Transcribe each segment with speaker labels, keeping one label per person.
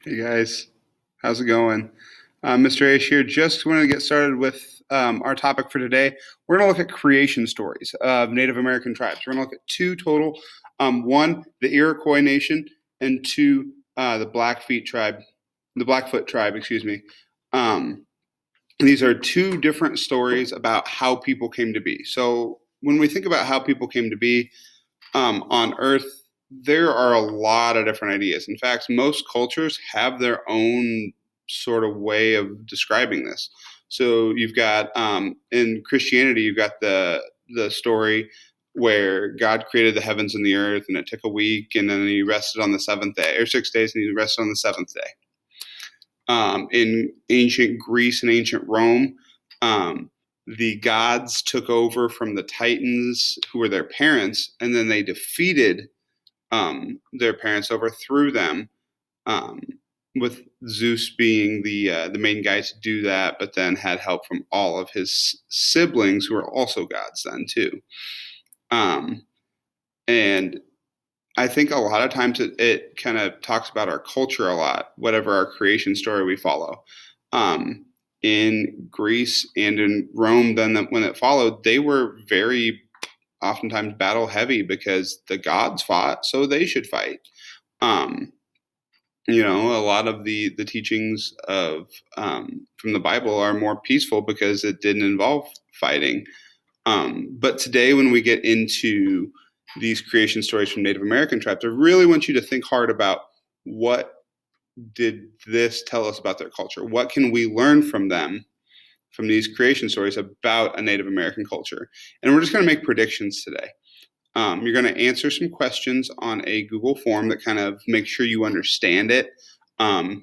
Speaker 1: Hey guys, how's it going? Mr. Ash here. Just wanted to get started with our topic for today. We're going to look at creation stories of Native American tribes. We're going to look at two total. One, the Iroquois Nation, and two, the Blackfoot tribe. Excuse me. Um, these are two different stories about how people came to be. So when we think about how people came to be, on Earth, there are a lot of different ideas. In fact, most cultures have their own sort of way of describing this. So you've got in Christianity, you've got the story where God created the heavens and the earth, and it took a week, and then He rested on the seventh day, or 6 days, and He rested on the seventh day. In ancient Greece and ancient Rome, um, the gods took over from the Titans, who were their parents, and then they defeated their parents, overthrew them, um, with Zeus being the main guy to do that, but then had help from all of his siblings, who are also gods then too. Um, and I think a lot of times it kind of talks about our culture a lot, whatever our creation story we follow. Um, in Greece and in Rome, then when it followed, they were very oftentimes battle heavy because the gods fought, so they should fight. Um, a lot of the teachings of from the Bible are more peaceful because it didn't involve fighting. But today, when we get into these creation stories from Native American tribes, I really want you to think hard about what did this tell us about their culture? What can we learn from them, from these creation stories about a Native American culture? And we're just going to make predictions today. You're going to answer some questions on a Google form that kind of makes sure you understand it.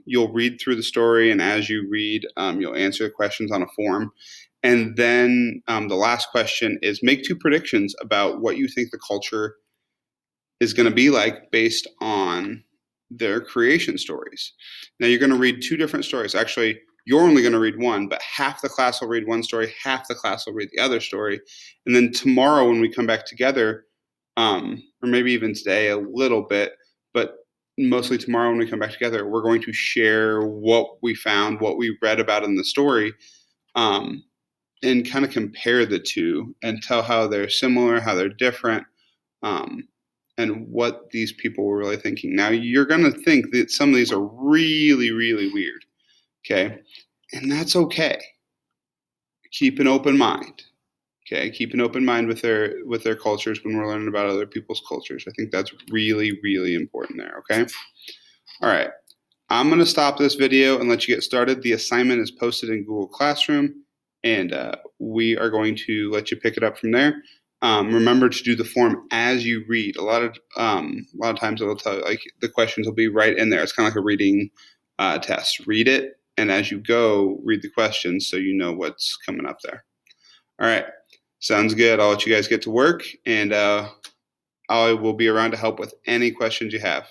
Speaker 1: You'll read through the story, and as you read, you'll answer the questions on a form. And then the last question is make two predictions about what you think the culture is going to be like based on their creation stories. Now, you're going to read two different stories. Actually, you're only going to read one, but half the class will read one story, half the class will read the other story. And then tomorrow, when we come back together, or maybe even today a little bit, but mostly tomorrow when we come back together, we're going to share what we found, what we read about in the story, um, and kind of compare the two and tell how they're similar, how they're different, um, and what these people were really thinking. Now, you're going to think that some of these are really, really weird, okay? And that's okay. Keep an open mind. Okay, keep an open mind with their cultures when we're learning about other people's cultures. I think that's really, really important there. Okay. All right. I'm going to stop this video and let you get started. The assignment is posted in Google Classroom, and we are going to let you pick it up from there. Remember to do the form as you read. A lot of times it'll tell you, like, the questions will be right in there. It's kind of like a reading test. Read it, and as you go, read the questions so you know what's coming up there. All right. Sounds good. I'll let you guys get to work, and I will be around to help with any questions you have.